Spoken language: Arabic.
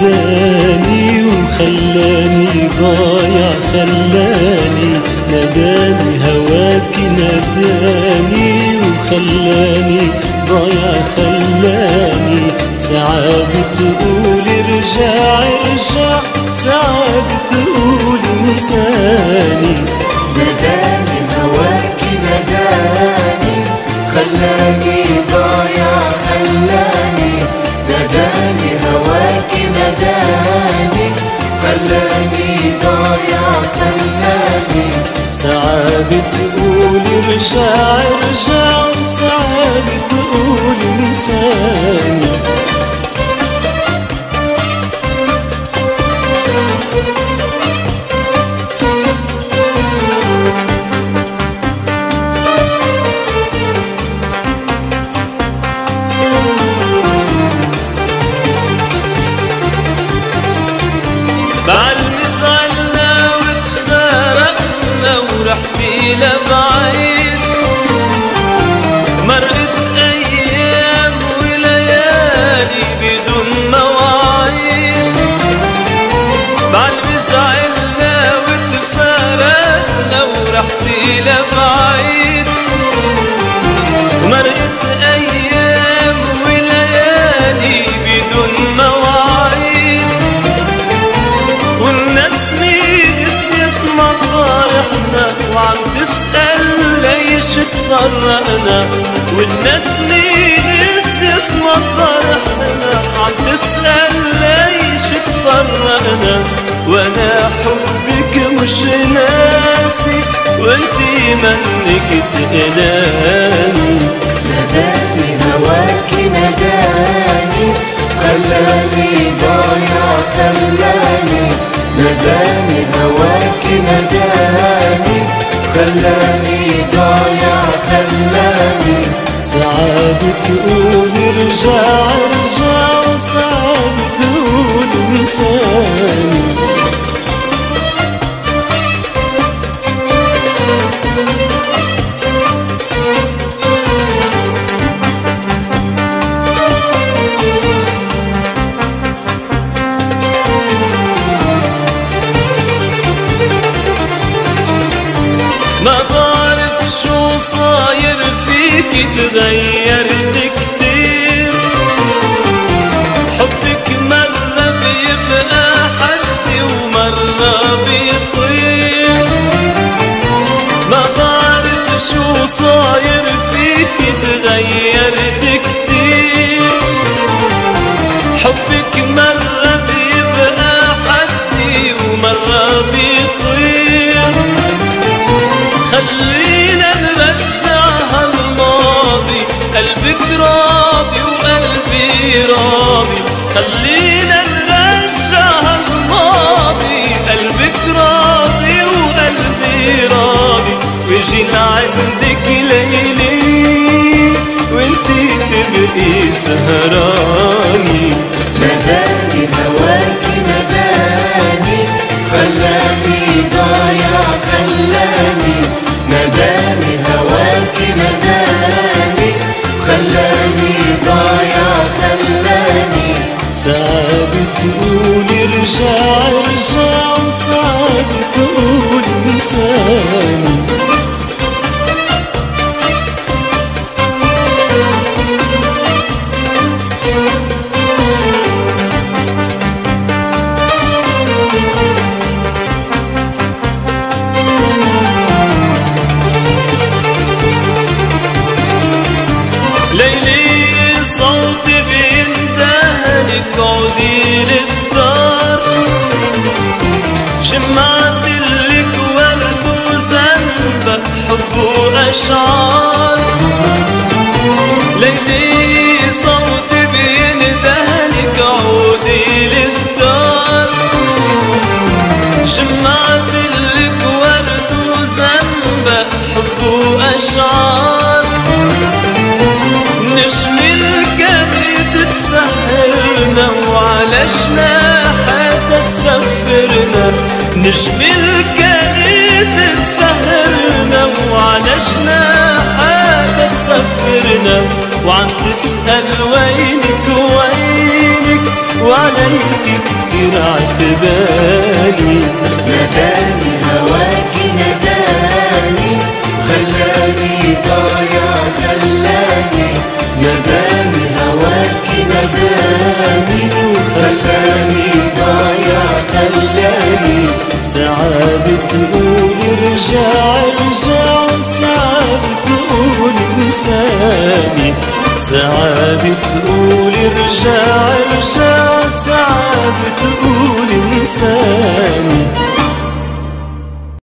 ناداني وخلاني ضايع، خلاني ناداني هواكي ناداني وخلاني ضايع، خلاني ساعات بتقول ارجع ارجع، ساعات بتقول انساني. ناداني هواكي ناداني خلاني ضايع، خلاني ناداني هواكي ناداني خلاني ضايع، خلاني ساعات بتقول ارجع ارجع، ساعات بتقول انساني. بعد ما زعلنا وتفارقنا ورحتي لبعيد، مرقت أيام وليالي بدون مواعيد. بعد ما زعلنا وتفارقنا ورحتي لبعيد، مرقت أيام وليالي بدون مواعيد. والناس نسيت مطارحنا وعم تسأل ليش تفرقنا، والناس نسيت مطارحنا وعم تسأل ليش تفرقنا. وانا حبك مش ناسي وانتي منك سئلاني. ناداني هواكي ناداني خلاني ضايع، خلاني ناداني هواكي ناداني خلاني ضايع، خلاني ساعات بتقول ارجع ارجع، وساعات بتقول انساني. ما بعرف شو صاير فيكي تغيرت كتير، حبك مرة بيبقى حدي ومرة بيطير. ما بعرف شو صاير فيكي تغيرت كتير، حبك مرة بيبقى حدي ومرة بيطير. خلينا نرجع هالماضي، قلبك راضي وقلبي راضي. خلينا نرجع هالماضي، قلبك راضي وقلبي راضي. ويجي لعندك ليلي وانتي تبقي سهراني. ناداني هواكي ناداني خلاني ضايع، خلاني ناداني هواكي ناداني خلاني ضايع، خلاني ساعات بتقول ارجع ارجع، وساعات بتقول انساني. ليلي صوتي بيندهلك عودي للدار، شمعتلك ورد وزنبق حب وأشعار. ليلي صوتي بيندهلك عودي للدار، شمعتلك ورد وزنبق حب وأشعار. نجم الكبد تسهرنا وعلى جناحاتها تسفرنا، نجم الكبد تسهرنا وعلى جناحاتها تسفرنا. وعم تسأل وينك وينك وعليك غير عتبالي. نداني هواكي نداني خلاني ضايع خلاني. نداني هواكي نداني خلاني ضايع خلاني. ساعات بتقول ارجع ارجع وساعات بتقول انساني. ساعات بتقول ارجع ارجع ساعات بتقول انساني.